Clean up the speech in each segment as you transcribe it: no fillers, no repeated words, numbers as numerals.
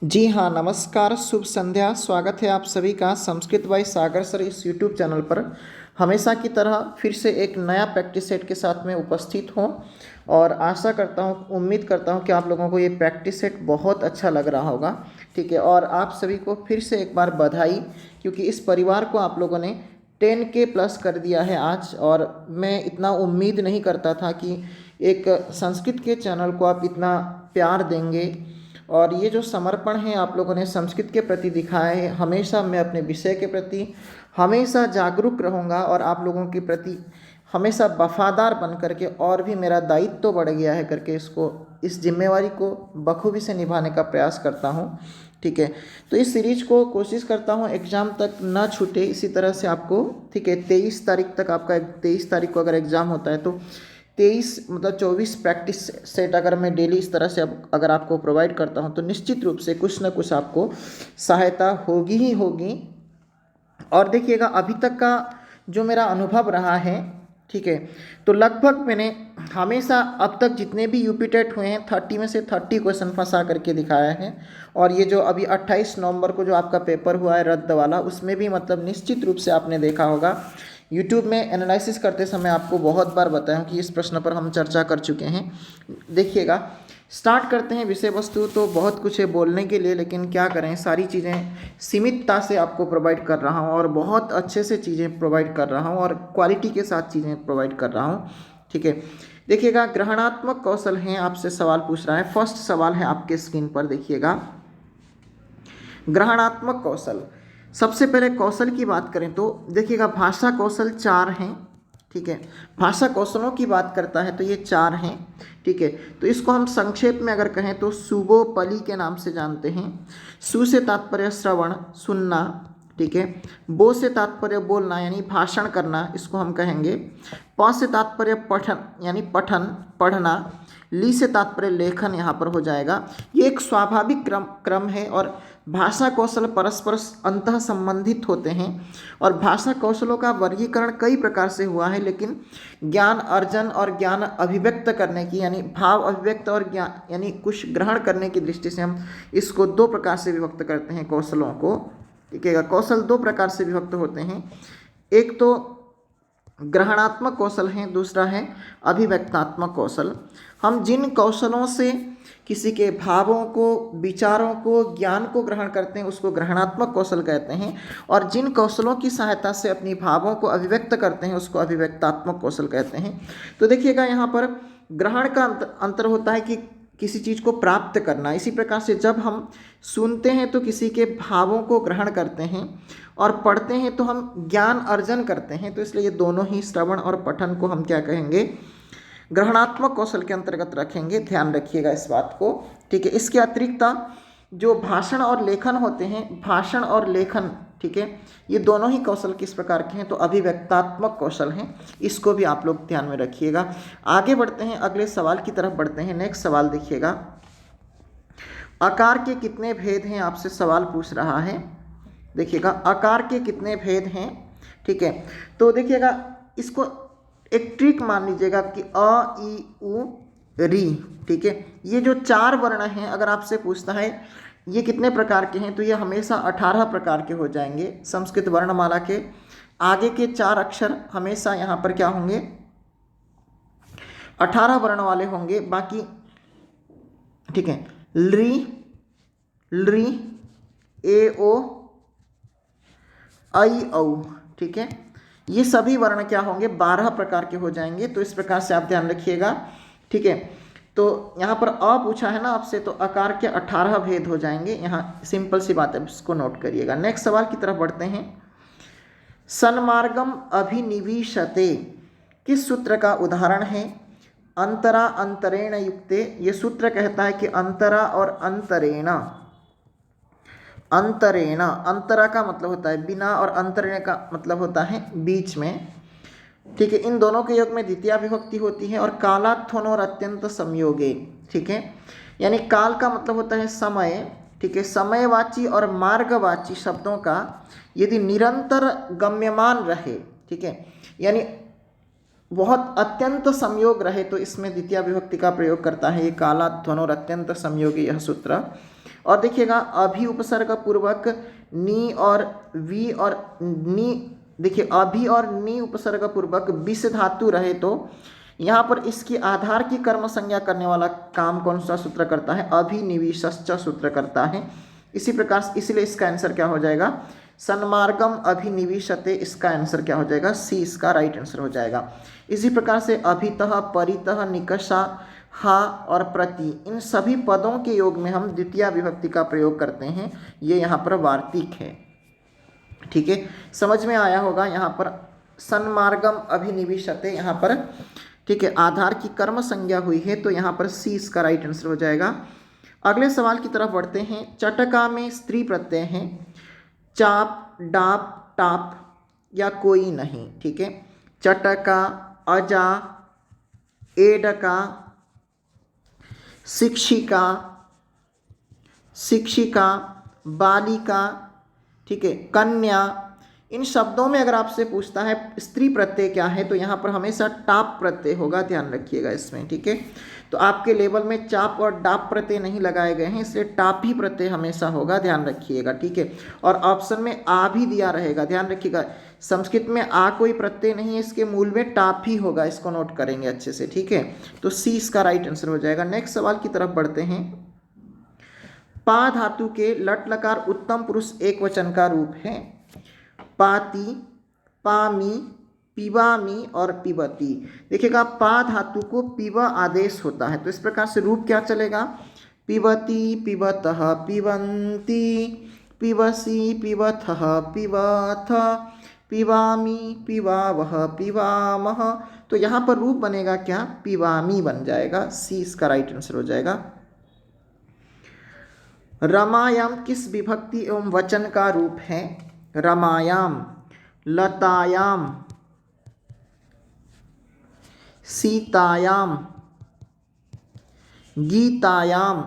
जी हाँ, नमस्कार, शुभ संध्या। स्वागत है आप सभी का संस्कृत बाय सागर सर इस यूट्यूब चैनल पर। हमेशा की तरह फिर से एक नया प्रैक्टिस सेट के साथ में उपस्थित हूँ और आशा करता हूँ, उम्मीद करता हूँ कि आप लोगों को ये प्रैक्टिस सेट बहुत अच्छा लग रहा होगा। ठीक है, और आप सभी को फिर से एक बार बधाई, क्योंकि इस परिवार को आप लोगों ने 10K प्लस कर दिया है आज। और मैं इतना उम्मीद नहीं करता था कि एक संस्कृत के चैनल को आप इतना प्यार देंगे। और ये जो समर्पण है आप लोगों ने संस्कृत के प्रति दिखाया है, हमेशा मैं अपने विषय के प्रति हमेशा जागरूक रहूँगा और आप लोगों के प्रति हमेशा वफादार बन करके, और भी मेरा दायित्व तो बढ़ गया है करके इसको, इस जिम्मेवारी को बखूबी से निभाने का प्रयास करता हूँ। ठीक है, तो इस सीरीज को कोशिश करता हूँ एग्ज़ाम तक ना छूटे इसी तरह से आपको। ठीक है, 23 तारीख तक आपका, 23 तारीख को अगर एग्ज़ाम होता है तो 23 मतलब 24 प्रैक्टिस सेट अगर मैं डेली इस तरह से अगर आपको प्रोवाइड करता हूं तो निश्चित रूप से कुछ ना कुछ आपको सहायता होगी ही होगी। और देखिएगा, अभी तक का जो मेरा अनुभव रहा है, ठीक है, तो लगभग मैंने हमेशा अब तक जितने भी यूपी टेट हुए हैं 30 में से 30 क्वेश्चन फंसा करके दिखाया है। और ये जो अभी 28 नवंबर को जो आपका पेपर हुआ है रद्द वाला, उसमें भी मतलब निश्चित रूप से आपने देखा होगा यूट्यूब में एनालिसिस करते समय आपको बहुत बार बताया कि इस प्रश्न पर हम चर्चा कर चुके हैं। देखिएगा, स्टार्ट करते हैं। विषय वस्तु तो बहुत कुछ है बोलने के लिए, लेकिन क्या करें, सारी चीज़ें सीमितता से आपको प्रोवाइड कर रहा हूँ और बहुत अच्छे से चीज़ें प्रोवाइड कर रहा हूँ और क्वालिटी के साथ चीज़ें प्रोवाइड कर रहा हूँ। ठीक है, देखिएगा, ग्रहणात्मक कौशल हैं, आपसे सवाल पूछ रहा है। फर्स्ट सवाल है आपके स्क्रीन पर, देखिएगा, ग्रहणात्मक कौशल। सबसे पहले कौशल की बात करें तो देखिएगा, भाषा कौशल 4 हैं। ठीक है, भाषा कौशलों की बात करता है तो ये 4 हैं। ठीक है, तो इसको हम संक्षेप में अगर कहें तो सुबोपली के नाम से जानते हैं। सु से तात्पर्य श्रवण, सुनना। ठीक है, बो से तात्पर्य बोलना यानी भाषण करना, इसको हम कहेंगे। प से तात्पर्य पठन यानी पठन, पढ़ना। ली से तात्पर्य लेखन यहाँ पर हो जाएगा। ये एक स्वाभाविक क्रम है और भाषा कौशल परस्पर अंतः संबंधित होते हैं। और भाषा कौशलों का वर्गीकरण कई प्रकार से हुआ है, लेकिन ज्ञान अर्जन और ज्ञान अभिव्यक्त करने की यानी भाव अभिव्यक्त और ज्ञान यानी कुछ ग्रहण करने की दृष्टि से हम इसको 2 प्रकार से विभक्त करते हैं कौशलों को। ठीक है, कौशल 2 प्रकार से विभक्त होते हैं। एक तो ग्रहणात्मक कौशल हैं, दूसरा है अभिव्यक्तात्मक कौशल। हम जिन कौशलों से किसी के भावों को, विचारों को, ज्ञान को ग्रहण करते हैं उसको ग्रहणात्मक कौशल कहते हैं, और जिन कौशलों की सहायता से अपनी भावों को अभिव्यक्त करते हैं उसको अभिव्यक्तात्मक कौशल कहते हैं। तो देखिएगा, यहाँ पर ग्रहण का अंतर होता है कि किसी चीज़ को प्राप्त करना। इसी प्रकार से जब हम सुनते हैं तो किसी के भावों को ग्रहण करते हैं, और पढ़ते हैं तो हम ज्ञान अर्जन करते हैं। तो इसलिए ये दोनों ही, श्रवण और पठन को हम क्या कहेंगे, ग्रहणात्मक कौशल के अंतर्गत रखेंगे। ध्यान रखिएगा इस बात को। ठीक है, इसके अतिरिक्त जो भाषण और लेखन होते हैं, भाषण और लेखन, ठीक है, ये दोनों ही कौशल किस प्रकार के हैं तो अभिव्यक्तात्मक कौशल हैं। इसको भी आप लोग ध्यान में रखिएगा। आगे बढ़ते हैं, अगले सवाल की तरफ बढ़ते हैं। नेक्स्ट सवाल देखिएगा, आकार के कितने भेद हैं, आपसे सवाल पूछ रहा है। देखिएगा, आकार के कितने भेद हैं। ठीक है, तो देखिएगा, इसको एक ट्रिक मान लीजिएगा कि अ, ई, उ, री। ठीक है, ये जो 4 वर्ण हैं, अगर आपसे पूछता है ये कितने प्रकार के हैं तो ये हमेशा 18 प्रकार के हो जाएंगे। संस्कृत वर्णमाला के आगे के 4 अक्षर हमेशा यहाँ पर क्या होंगे, 18 वर्ण वाले होंगे। बाकी ठीक है, ली, ली, ए, ओ, आई, औ। ठीक है, ये सभी वर्ण क्या होंगे, 12 प्रकार के हो जाएंगे। तो इस प्रकार से आप ध्यान रखिएगा। ठीक है, तो यहाँ पर अ पूछा है ना आपसे, तो आकार के 18 भेद हो जाएंगे। यहाँ सिंपल सी बात है, इसको नोट करिएगा। नेक्स्ट सवाल की तरफ बढ़ते हैं। सन्मार्गम अभिनिविशते किस सूत्र का उदाहरण है। अंतरा अंतरेण युक्ते, ये सूत्र कहता है कि अंतरा और अंतरेण, अंतरेण, अंतरा का मतलब होता है बिना और अंतरेण का मतलब होता है बीच में। ठीक है, इन दोनों के योग में द्वितीया विभक्ति होती है। और कालात्थोन और अत्यंत संयोगे, ठीक है, यानी काल का मतलब होता है समय। ठीक है, समयवाची और मार्गवाची शब्दों का यदि निरंतर गम्यमान रहे, ठीक है, यानी बहुत अत्यंत संयोग रहे, तो इसमें द्वितीय विभक्ति का प्रयोग करता है ये कालाध्वन और अत्यंत संयोगी यह सूत्र। और देखिएगा अभी उपसर्ग पूर्वक नी और वी और नी, देखिए अभी और नी उपसर्ग पूर्वक विष धातु रहे तो यहाँ पर इसकी आधार की कर्म संज्ञा करने वाला काम कौन सा सूत्र करता है? अभिनिवेशश्च सूत्र करता है। इसी प्रकार से इसलिए इसका आंसर क्या हो जाएगा? सन्मार्गम अभिनिवेशते, इसका आंसर क्या हो जाएगा? सी इसका राइट आंसर हो जाएगा। इसी प्रकार से अभितः, परितः, निकषा, हा और प्रति, इन सभी पदों के योग में हम द्वितीय विभक्ति का प्रयोग करते हैं। ये यहाँ पर वार्तिक है। ठीक है, समझ में आया होगा। यहाँ पर सन्मार्गम अभिनिवेशते, यहाँ पर ठीक है आधार की कर्म संज्ञा हुई है, तो यहाँ पर सी इसका राइट आंसर हो जाएगा। अगले सवाल की तरफ बढ़ते हैं। चटका में स्त्री प्रत्यय हैं, चाप, डाप, टाप या कोई नहीं। ठीक है, चटका, अजा, एडका, शिक्षिका, शिक्षिका, बालिका, ठीक है, कन्या, इन शब्दों में अगर आपसे पूछता है स्त्री प्रत्यय क्या है तो यहाँ पर हमेशा टाप प्रत्यय होगा, ध्यान रखिएगा इसमें। ठीक है, तो आपके लेवल में चाप और डाप प्रत्यय नहीं लगाए गए हैं, इसलिए टाप ही प्रत्यय हमेशा होगा, ध्यान रखिएगा। ठीक है, और ऑप्शन में आ भी दिया रहेगा, ध्यान रखिएगा। संस्कृत में आ कोई प्रत्यय नहीं है, इसके मूल में टाप ही होगा, इसको नोट करेंगे अच्छे से। ठीक है, तो सी इसका राइट आंसर हो जाएगा। नेक्स्ट सवाल की तरफ बढ़ते हैं। पा धातु के लट लकार उत्तम पुरुष एक वचन का रूप है। पाती, पामी, पिबामी और पिबती। देखिएगा पा धातु को पिब आदेश होता है, तो इस प्रकार से रूप क्या चलेगा? पिबती, पिबतः, पिबन्ति, पिबसि, पिबथः, पिबथ, पिबामी, पिबावह, पिबामह। तो यहाँ पर रूप बनेगा क्या? पिबामी बन जाएगा। सी इसका राइट आंसर हो जाएगा। रमायाम किस विभक्ति एवं वचन का रूप है? रमायाम, लतायाम, सीतायाम, गीतायाम,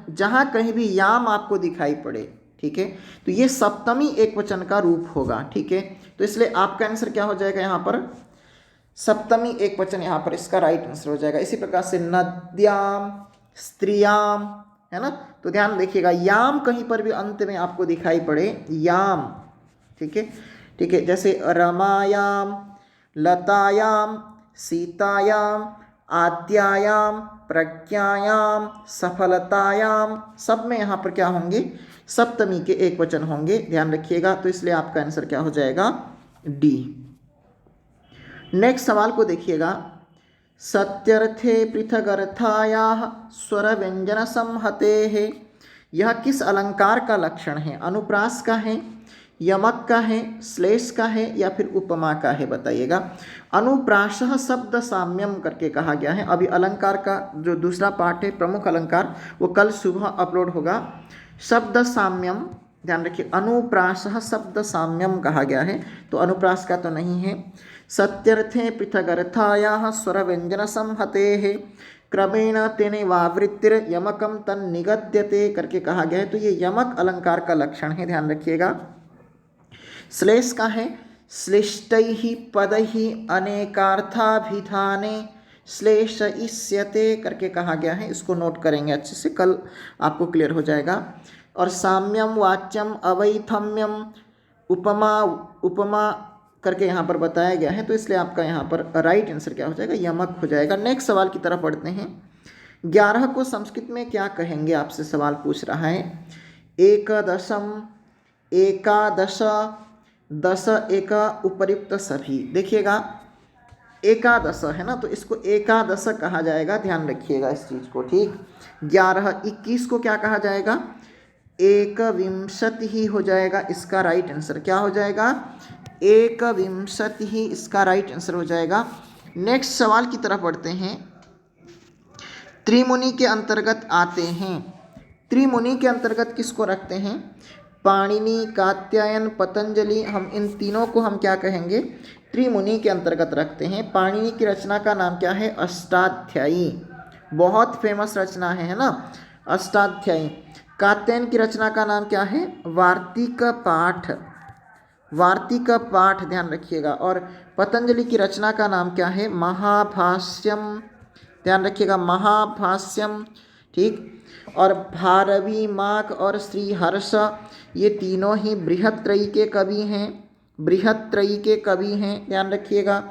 जहां कहीं भी याम आपको दिखाई पड़े, ठीक है, तो ये सप्तमी एक वचन का रूप होगा। ठीक है, तो इसलिए आपका आंसर क्या हो जाएगा? यहाँ पर सप्तमी एक वचन, यहाँ पर इसका राइट आंसर हो जाएगा। इसी प्रकार से नद्याम, स्त्रियाम, है ना, तो ध्यान देखिएगा याम कहीं पर भी अंत में आपको दिखाई पड़े, याम। ठीक है, ठीक है, जैसे रमायाम, लतायाम, सीतायाम, आद्यायाम, प्रज्ञायाम, सफलतायाम, सब में यहाँ पर क्या होंगे? सप्तमी के एक वचन होंगे, ध्यान रखिएगा। तो इसलिए आपका आंसर क्या हो जाएगा? डी। नेक्स्ट सवाल को देखिएगा। सत्यर्थे पृथगर्थायाः स्वर व्यंजन संहते है, यह किस अलंकार का लक्षण है? अनुप्रास का है, यमक का है, श्लेष का है या फिर उपमा का है? बताइएगा। अनुप्रासः शब्द साम्यम करके कहा गया है। अभी अलंकार का जो दूसरा पार्ट है, प्रमुख अलंकार, वो कल सुबह अपलोड होगा। शब्द साम्यम, ध्यान रखिए, अनुप्रासः शब्द साम्यम कहा गया है, तो अनुप्रास का तो नहीं है। सत्यर्थे पृथगर्थायाः स्वर व्यंजन संहते क्रमेण तेने वावृत्तिर यमकम तन निगद्यते करके कहा गया है, तो ये यमक अलंकार का लक्षण है, ध्यान रखिएगा। श्लेष का है, श्लिष्टैः पदैः अनेकार्थाभिधाने श्लेष इष्यते करके कहा गया है, इसको नोट करेंगे अच्छे से, कल आपको क्लियर हो जाएगा। और साम्यम, वाच्यम, अवैथम्यम, उपमा, उपमा करके यहाँ पर बताया गया है, तो इसलिए आपका यहाँ पर राइट आंसर क्या हो जाएगा? यमक हो जाएगा। नेक्स्ट सवाल की तरफ बढ़ते हैं। 11 को संस्कृत में क्या कहेंगे? आपसे सवाल पूछ रहा है। एकदशम, एकादश, दश, एक, उपर्युक्त सभी। देखिएगा एकादश है ना, तो इसको एकादश कहा जाएगा, ध्यान रखिएगा इस चीज़ को। ठीक, 11, 21 को क्या कहा जाएगा? एकविंशति ही हो जाएगा। इसका राइट आंसर क्या हो जाएगा? एकविंशति ही इसका राइट आंसर हो जाएगा। नेक्स्ट सवाल की तरफ बढ़ते हैं। त्रिमुनि के अंतर्गत आते हैं। त्रिमुनि के अंतर्गत किसको रखते हैं? पाणिनि, कात्यायन, पतंजलि, हम इन तीनों को हम क्या कहेंगे? त्रिमुनि के अंतर्गत रखते हैं। पाणिनि की रचना का नाम क्या है? अष्टाध्यायी, बहुत फेमस रचना है ना, अष्टाध्यायी। कात्यायन की रचना का नाम क्या है? वार्तिक पाठ, वार्तिक पाठ, ध्यान रखिएगा। और पतंजलि की रचना का नाम क्या है? महाभाष्यम, ध्यान रखिएगा, महाभाष्यम। ठीक। और भारवी, माघ और श्रीहर्ष ये तीनों ही बृहत्त्रयी के कवि हैं, बृहत्त्रयी के कवि हैं, ध्यान रखिएगा।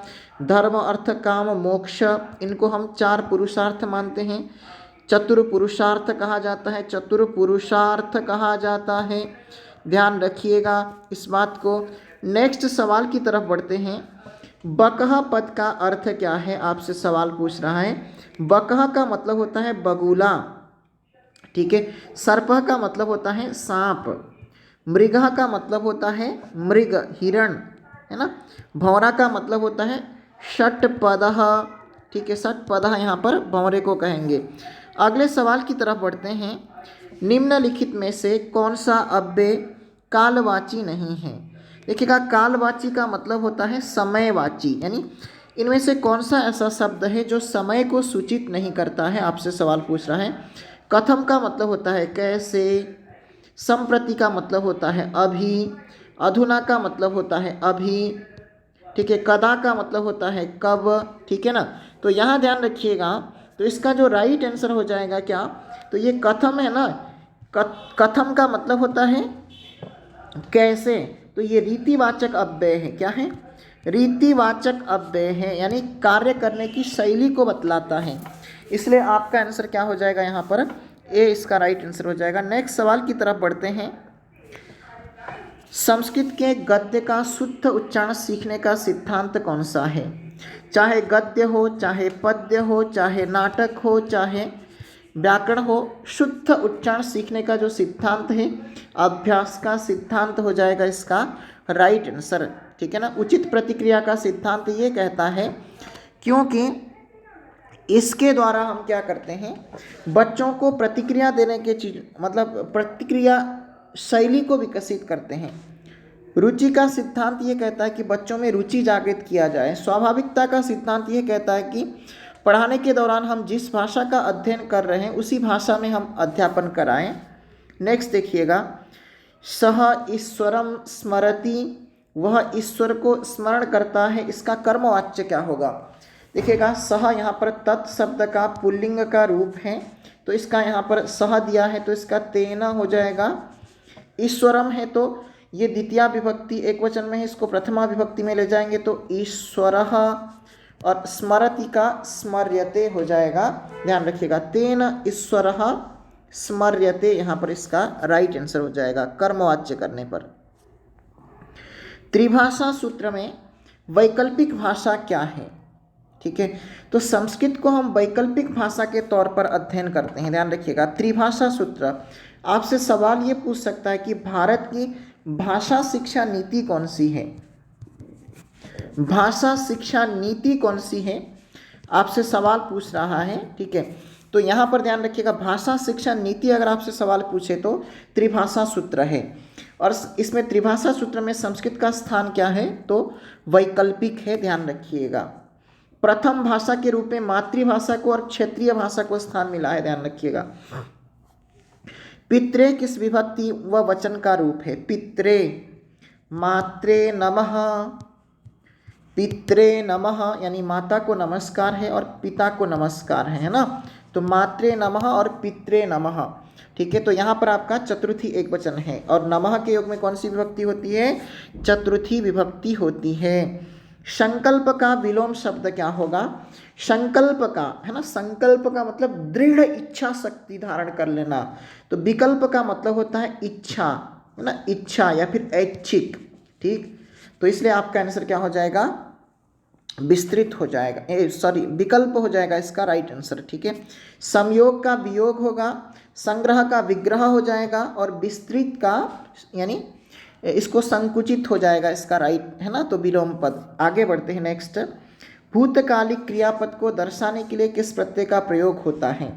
धर्म अर्थ काम मोक्ष, इनको हम 4 पुरुषार्थ मानते हैं, चतुर्पुरुषार्थ कहा जाता है, चतुर्पुरुषार्थ कहा जाता है, ध्यान रखिएगा इस बात को। नेक्स्ट सवाल की तरफ बढ़ते हैं। बकह पद का अर्थ क्या है, आपसे सवाल पूछ रहा है। बकह का मतलब होता है बगुला, ठीक है। सर्पह का मतलब होता है सांप, मृगः का मतलब होता है मृग, हिरण, है ना। भौरा का मतलब होता है षट्पदः, ठीक है, षट्पदः यहाँ पर भौरे को कहेंगे। अगले सवाल की तरफ बढ़ते हैं। निम्नलिखित में से कौन सा अव्यय कालवाची नहीं है। देखिएगा, कालवाची का मतलब होता है समयवाची, यानी इनमें से कौन सा ऐसा शब्द है जो समय को सूचित नहीं करता है, आपसे सवाल पूछ रहा है। कथम का मतलब होता है कैसे, संप्रति का मतलब होता है अभी, अधुना का मतलब होता है अभी, ठीक है, कदा का मतलब होता है कब, ठीक है ना। तो यहाँ ध्यान रखिएगा, तो इसका जो राइट आंसर हो जाएगा क्या, तो ये कथम है ना, कथम का मतलब होता है कैसे, तो ये रीतिवाचक अव्यय है, क्या है, रीतिवाचक अव्यय है, यानी कार्य करने की शैली को बतलाता है। इसलिए आपका आंसर क्या हो जाएगा यहाँ पर, ए इसका राइट आंसर हो जाएगा। नेक्स्ट सवाल की तरफ बढ़ते हैं। संस्कृत के गद्य का शुद्ध उच्चारण सीखने का सिद्धांत कौन सा है। चाहे गद्य हो, चाहे पद्य हो, चाहे नाटक हो, चाहे व्याकरण हो, शुद्ध उच्चारण सीखने का जो सिद्धांत है, अभ्यास का सिद्धांत हो जाएगा इसका राइट आंसर, ठीक है ना। उचित प्रतिक्रिया का सिद्धांत ये कहता है, क्योंकि इसके द्वारा हम क्या करते हैं, बच्चों को प्रतिक्रिया देने के चीज मतलब प्रतिक्रिया शैली को विकसित करते हैं। रुचि का सिद्धांत ये कहता है कि बच्चों में रुचि जागृत किया जाए। स्वाभाविकता का सिद्धांत ये कहता है कि पढ़ाने के दौरान हम जिस भाषा का अध्ययन कर रहे हैं उसी भाषा में हम अध्यापन कराएं। नेक्स्ट देखिएगा, सह ईश्वरम स्मरति, वह ईश्वर को स्मरण करता है, इसका कर्मवाच्य क्या होगा। देखिएगा, सह यहाँ पर तत् शब्द का पुल्लिंग का रूप है, तो इसका यहाँ पर सह दिया है, तो इसका तेना हो जाएगा। ईश्वरम है तो ये द्वितीया विभक्ति एक वचन में है, इसको प्रथमा विभक्ति में ले जाएंगे तो ईश्वरः, और स्मरति का स्मर्यते हो जाएगा, ध्यान रखिएगा। तेन ईश्वरः स्मर्यते, यहाँ पर इसका राइट आंसर हो जाएगा कर्मवाच्य करने पर। त्रिभाषा सूत्र में वैकल्पिक भाषा क्या है, ठीक है। तो संस्कृत को हम वैकल्पिक भाषा के तौर पर अध्ययन करते हैं, ध्यान रखिएगा। त्रिभाषा सूत्र आपसे सवाल ये पूछ सकता है कि भारत की भाषा शिक्षा नीति कौन सी है, भाषा शिक्षा नीति कौन सी है, आपसे सवाल पूछ रहा है, ठीक है। तो यहाँ पर ध्यान रखिएगा, भाषा शिक्षा नीति अगर आपसे सवाल पूछे तो त्रिभाषा सूत्र है, और इसमें त्रिभाषा सूत्र में संस्कृत का स्थान क्या है, तो वैकल्पिक है, ध्यान रखिएगा। प्रथम भाषा के रूप में मातृभाषा को और क्षेत्रीय भाषा को स्थान मिला है, ध्यान रखिएगा। पित्रे किस विभक्ति व वचन का रूप है, पित्रे, मात्रे नमः, पित्रे नमः यानी माता को नमस्कार है और पिता को नमस्कार है ना, तो मात्रे नमः और पित्रे नमः, ठीक है। तो यहाँ पर आपका चतुर्थी एक वचन है, और नमः के योग में कौन सी विभक्ति होती है, चतुर्थी विभक्ति होती है। संकल्प का विलोम शब्द क्या होगा, संकल्प का, है ना, संकल्प का मतलब दृढ़ इच्छा शक्ति धारण कर लेना, तो विकल्प का मतलब होता है इच्छा, है ना, इच्छा या फिर ऐच्छिक, ठीक। तो इसलिए आपका आंसर क्या हो जाएगा, विस्तृत हो जाएगा, विकल्प हो जाएगा इसका राइट आंसर, ठीक है। संयोग का वियोग होगा, संग्रह का विग्रह हो जाएगा, और विस्तृत का यानी इसको संकुचित हो जाएगा इसका राइट, है ना, तो विलोम पद। आगे बढ़ते हैं नेक्स्ट। भूतकालिक क्रियापद को दर्शाने के लिए किस प्रत्यय का प्रयोग होता है,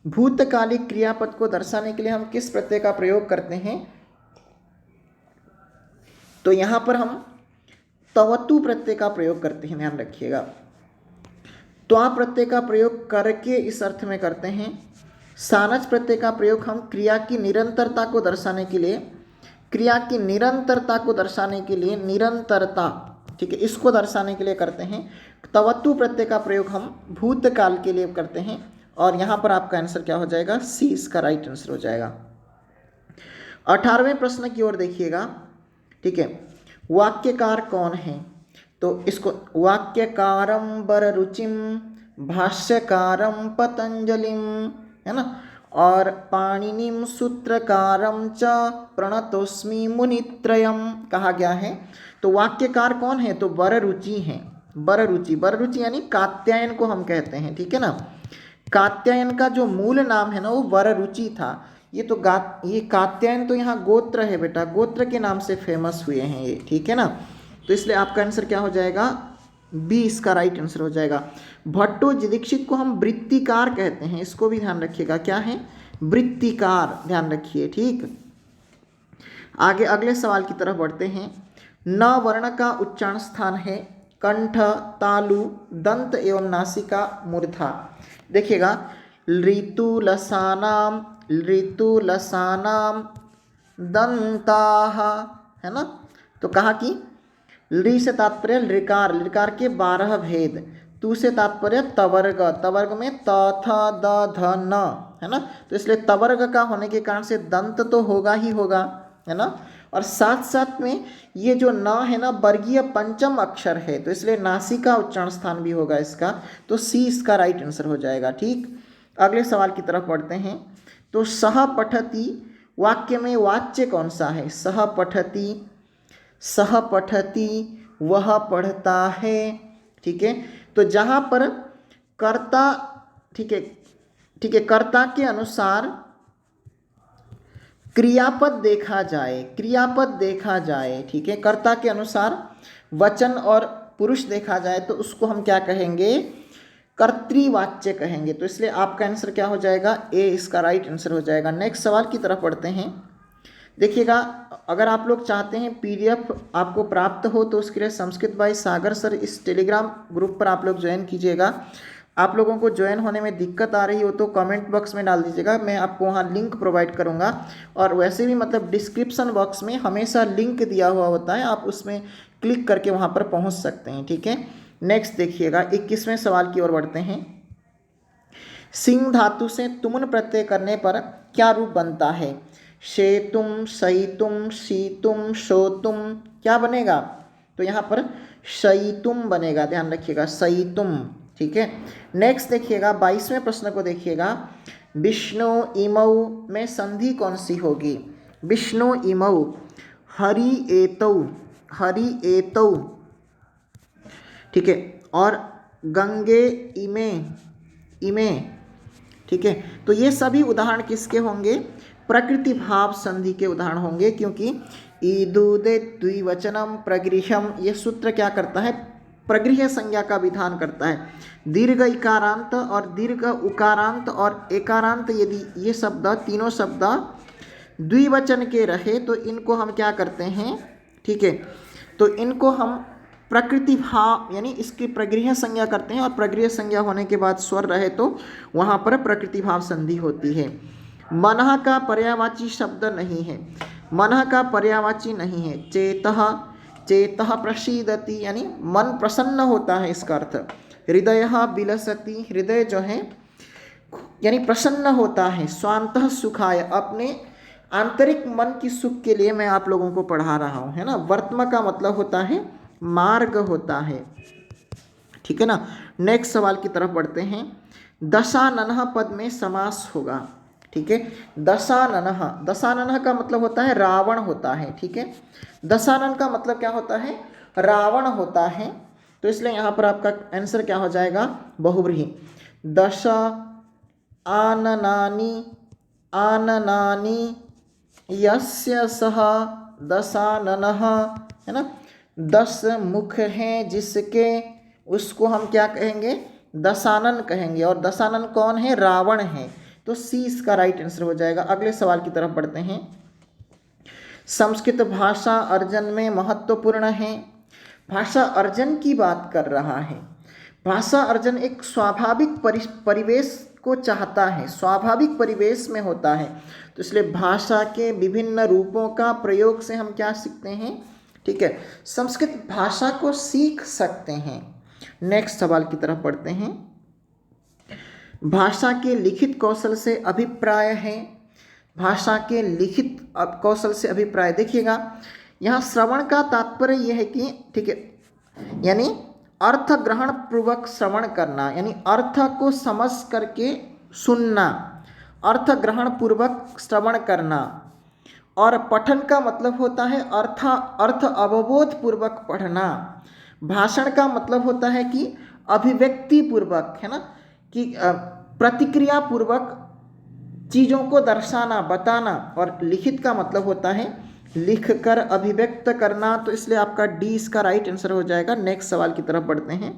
भूतकालिक क्रियापद को दर्शाने के लिए हम किस प्रत्यय का प्रयोग करते हैं, तो यहाँ पर हम तवतु प्रत्यय का प्रयोग करते हैं, ध्यान रखिएगा। त्वा प्रत्यय का प्रयोग करके इस अर्थ में करते हैं। सानच प्रत्यय का प्रयोग हम क्रिया की निरंतरता को दर्शाने के लिए, क्रिया की निरंतरता को दर्शाने के लिए, निरंतरता, ठीक है, इसको दर्शाने के लिए करते हैं। तवतु प्रत्यय का प्रयोग हम भूतकाल के लिए करते हैं, और यहाँ पर आपका आंसर क्या हो जाएगा, सी इसका राइट आंसर हो जाएगा। 18वें प्रश्न की ओर देखिएगा। ठीक है, वाक्यकार कौन है? तो इसको वाक्यकारम वररुचिम भाष्यकारम पतंजलिम, है ना, और पाणिनिम सूत्रकारम च प्रणतोस्मि मुनित्रयम कहा गया है। तो वाक्यकार कौन है? तो वररुचि है। वररुचि यानी कात्यायन को हम कहते हैं। ठीक है ना, कात्यायन का जो मूल नाम है ना वो वररुचि था। ये कात्यायन तो यहाँ गोत्र है बेटा, गोत्र के नाम से फेमस हुए हैं ये। ठीक है ना, तो इसलिए आपका आंसर क्या हो जाएगा, बी इसका राइट आंसर हो जाएगा। भट्टोजीदीक्षित को हम वृत्तिकार कहते हैं, इसको भी ध्यान रखिएगा, क्या है, वृत्तिकार, ध्यान रखिए। ठीक, आगे अगले सवाल की तरफ बढ़ते हैं। न वर्ण का उच्चारण स्थान है कंठ, तालु, दंत एवं नासिका, मूर्धा। देखिएगा, ऋतुलसानाम दंताः, है ना। तो कहा कि ऋ से तात्पर्य ऋकार, ऋकार के 12 भेद, तू से तात्पर्य तवर्ग, तवर्ग में त थ द ध न, है ना। तो इसलिए तवर्ग का होने के कारण से दंत तो होगा ही होगा, है ना। और साथ साथ में ये जो न है ना वर्गीय पंचम अक्षर है, तो इसलिए नासिका उच्चारण स्थान भी होगा इसका। तो सी इसका राइट आंसर हो जाएगा। ठीक, अगले सवाल की तरफ बढ़ते हैं। तो सह पठति वाक्य में वाच्य कौन सा है? सह पठति, वह पढ़ता है। ठीक है, तो जहाँ पर कर्ता, ठीक है, कर्ता के अनुसार क्रियापद देखा जाए, ठीक है, कर्ता के अनुसार वचन और पुरुष देखा जाए तो उसको हम क्या कहेंगे, कर्तृवाच्य कहेंगे। तो इसलिए आपका आंसर क्या हो जाएगा, ए इसका राइट आंसर हो जाएगा। नेक्स्ट सवाल की तरफ बढ़ते हैं। देखिएगा, अगर आप लोग चाहते हैं पीडीएफ आपको प्राप्त हो तो उसके लिए संस्कृत बाय सागर सर इस टेलीग्राम ग्रुप पर आप लोग ज्वाइन कीजिएगा। आप लोगों को ज्वाइन होने में दिक्कत आ रही हो तो कमेंट बॉक्स में डाल दीजिएगा, मैं आपको वहाँ लिंक प्रोवाइड करूँगा। और वैसे भी मतलब डिस्क्रिप्शन बॉक्स में हमेशा लिंक दिया हुआ होता है, आप उसमें क्लिक करके वहाँ पर पहुँच सकते हैं। ठीक है, नेक्स्ट देखिएगा, 21वें सवाल की ओर बढ़ते हैं। सिंह धातु से तुमन प्रत्यय करने पर क्या रूप बनता है? शेतुम, सईतुम, शीतुम, शोतुम, क्या बनेगा? तो यहाँ पर शईतुम बनेगा, ध्यान रखिएगा, शईतुम। ठीक है, नेक्स्ट देखिएगा, 22वें प्रश्न को देखिएगा। विष्णु इमऊ में संधि कौन सी होगी? विष्णु इमऊ, हरि एतौ, ठीक है, और गंगे इमे, ठीक है। तो ये सभी उदाहरण किसके होंगे? प्रकृति भाव संधि के उदाहरण होंगे, क्योंकि ईदुदे द्विवचनम प्रगृह्यम, ये सूत्र क्या करता है, प्रगृह्य संज्ञा का विधान करता है। दीर्घ इकारांत और दीर्घ उकारांत और एकारांत, यदि ये शब्द, तीनों शब्द द्विवचन के रहे तो इनको हम क्या करते हैं, ठीक है, तो इनको हम प्रकृति भाव यानी इसकी प्रगृह्य संज्ञा करते हैं। और प्रगृह्य संज्ञा होने के बाद स्वर रहे तो वहाँ पर प्रकृति भाव संधि होती है। मनः का पर्यायवाची शब्द नहीं है, मनः का पर्यायवाची नहीं है। चेतः प्रसीदति यानी मन प्रसन्न होता है, इसका अर्थ। हृदयः विलसति, हृदय जो है यानी प्रसन्न होता है। स्वान्तः सुखाय, अपने आंतरिक मन की सुख के लिए मैं आप लोगों को पढ़ा रहा हूँ, है ना। वर्तमा का मतलब होता है मार्ग होता है, ठीक है ना। नेक्स्ट सवाल की तरफ बढ़ते हैं। दशाननः पद में समास होगा, ठीक है। दशाननः का मतलब होता है रावण होता है, ठीक है। दशानन का मतलब क्या होता है, रावण होता है। तो इसलिए यहाँ पर आपका आंसर क्या हो जाएगा, बहुव्रीहि। दश आननानि यस्य सह दशाननः, है ना। 10 मुख हैं जिसके, उसको हम क्या कहेंगे, दशानन कहेंगे। और दशानन कौन है, रावण है। तो सी इसका राइट आंसर हो जाएगा। अगले सवाल की तरफ बढ़ते हैं। संस्कृत भाषा अर्जन में महत्वपूर्ण है। भाषा अर्जन की बात कर रहा है। भाषा अर्जन एक स्वाभाविक परिवेश को चाहता है, स्वाभाविक परिवेश में होता है। तो इसलिए भाषा के विभिन्न रूपों का प्रयोग से हम क्या सीखते हैं, ठीक है, संस्कृत भाषा को सीख सकते हैं। नेक्स्ट सवाल की तरफ बढ़ते हैं। भाषा के लिखित कौशल से अभिप्राय है। भाषा के लिखित कौशल से अभिप्राय, देखिएगा यहाँ श्रवण का तात्पर्य यह है कि ठीक है, यानी अर्थ ग्रहण पूर्वक श्रवण करना, यानी अर्थ को समझ करके सुनना, अर्थ ग्रहण पूर्वक श्रवण करना। और पठन का मतलब होता है अर्थ अवबोध पूर्वक पढ़ना। भाषण का मतलब होता है कि अभिव्यक्ति पूर्वक, है ना, कि प्रतिक्रिया पूर्वक चीज़ों को दर्शाना, बताना। और लिखित का मतलब होता है लिख कर अभिव्यक्त करना। तो इसलिए आपका डी इसका राइट आंसर हो जाएगा। नेक्स्ट सवाल की तरफ बढ़ते हैं।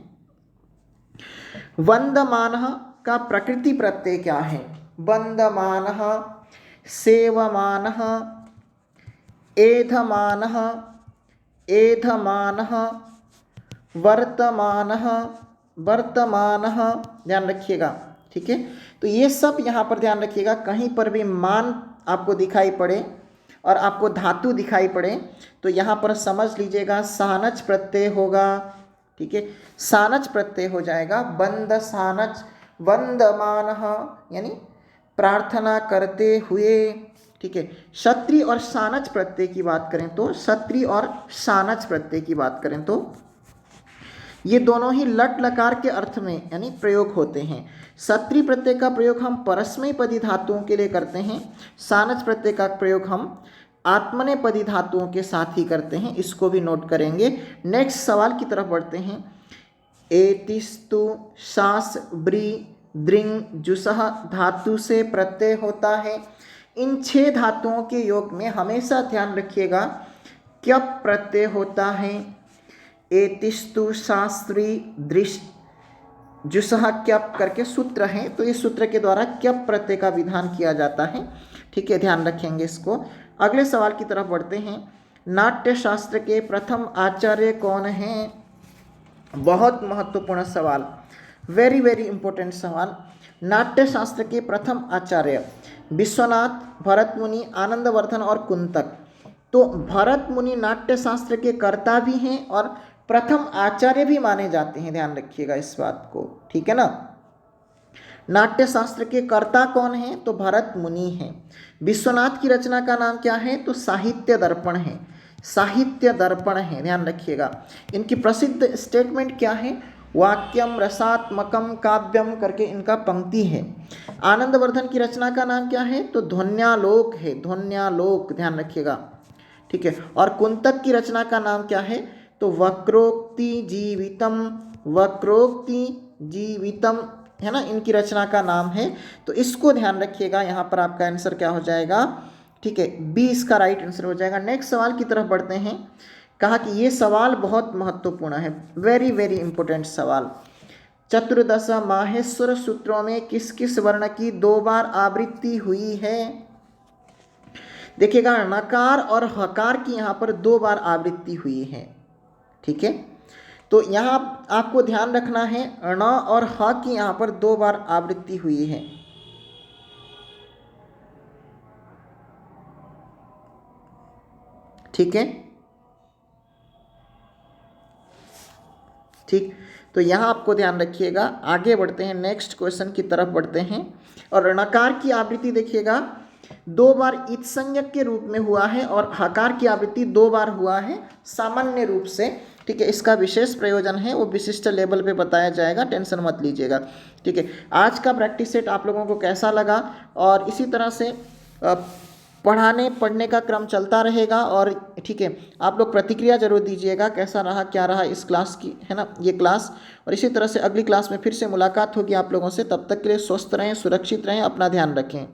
वंदमानः का प्रकृति प्रत्यय क्या है? वंदमानः, सेवमानः, एधमानः, एधमानः, वर्तमानः, वर्तमानः, ध्यान रखिएगा। ठीक है, तो ये सब यहाँ पर ध्यान रखिएगा। कहीं पर भी मान आपको दिखाई पड़े और आपको धातु दिखाई पड़े तो यहाँ पर समझ लीजिएगा सानच प्रत्यय होगा। ठीक है, सानच प्रत्यय हो जाएगा। वंद सानच, वंदमानः यानी प्रार्थना करते हुए। ठीक है, क्षत्रिय और सानच प्रत्यय की बात करें तो, क्षत्रिय और सानच प्रत्यय की बात करें तो ये दोनों ही लट लकार के अर्थ में यानी प्रयोग होते हैं। क्षत्रिय प्रत्यय का प्रयोग हम परस्मैपदी धातुओं के लिए करते हैं, सानच प्रत्यय का प्रयोग हम आत्मनेपदी धातुओं के साथ ही करते हैं। इसको भी नोट करेंगे। नेक्स्ट सवाल की तरफ बढ़ते हैं। एतिस्तु सास ब्री दृंग जुसह धातु से प्रत्यय होता है। इन 6 धातुओं के योग में हमेशा ध्यान रखिएगा क्यप प्रत्यय होता है। एतिस्तु शास्त्री दृश जुसह क्यप करके सूत्र है, तो इस सूत्र के द्वारा क्यप प्रत्यय का विधान किया जाता है। ठीक है, ध्यान रखेंगे इसको। अगले सवाल की तरफ बढ़ते हैं। नाट्य शास्त्र के प्रथम आचार्य कौन हैं? बहुत महत्वपूर्ण सवाल, वेरी वेरी इंपॉर्टेंट सवाल। नाट्य शास्त्र के प्रथम आचार्य विश्वनाथ, भरत मुनि, आनंदवर्धन और कुंतक। तो भरत मुनि नाट्य शास्त्र के कर्ता भी हैं और प्रथम आचार्य भी माने जाते हैं। ध्यान रखिएगा इस बात को। ठीक है ना। नाट्य शास्त्र के कर्ता कौन हैं? तो भरत मुनि हैं। विश्वनाथ की रचना का नाम क्या है? तो साहित्य दर्पण है, साहित्य दर्पण है, ध्यान रखिएगा। इनकी प्रसिद्ध स्टेटमेंट क्या है? वाक्यम रसात्मकम काव्यम करके इनका पंक्ति है। आनंदवर्धन की रचना का नाम क्या है? तो ध्वन्यालोक है, ध्वन्यालोक, ध्यान रखिएगा। ठीक है, और कुंतक की रचना का नाम क्या है? तो वक्रोक्ति जीवितम, वक्रोक्ति जीवितम, है ना, इनकी रचना का नाम है। तो इसको ध्यान रखिएगा। यहाँ पर आपका आंसर क्या हो जाएगा? ठीक है, बी इसका राइट आंसर हो जाएगा। नेक्स्ट सवाल की तरफ बढ़ते हैं। कहा कि ये सवाल बहुत महत्वपूर्ण है, वेरी वेरी इंपॉर्टेंट सवाल। चतुर्दश माहेश्वर सूत्रों में किस किस वर्ण की 2 बार आवृत्ति हुई है? देखिएगा, नकार और हकार की यहाँ पर 2 बार आवृत्ति हुई है। ठीक है, तो यहाँ आपको ध्यान रखना है ण और ह की यहाँ पर 2 बार आवृत्ति हुई है। ठीक है, ठीक, तो यहाँ आपको ध्यान रखिएगा। आगे बढ़ते हैं, नेक्स्ट क्वेश्चन की तरफ बढ़ते हैं। और णकार की आवृत्ति देखिएगा 2 बार इत्संज्ञक के रूप में हुआ है और हकार की आवृत्ति 2 बार हुआ है सामान्य रूप से। ठीक है, इसका विशेष प्रयोजन है, वो विशिष्ट लेवल पे बताया जाएगा, टेंशन मत लीजिएगा। ठीक है, आज का प्रैक्टिस सेट आप लोगों को कैसा लगा? और इसी तरह से पढ़ने का क्रम चलता रहेगा। और ठीक है, आप लोग प्रतिक्रिया जरूर दीजिएगा कैसा रहा, क्या रहा इस क्लास की, है ना, ये क्लास। और इसी तरह से अगली क्लास में फिर से मुलाकात होगी आप लोगों से। तब तक के लिए स्वस्थ रहें, सुरक्षित रहें, अपना ध्यान रखें।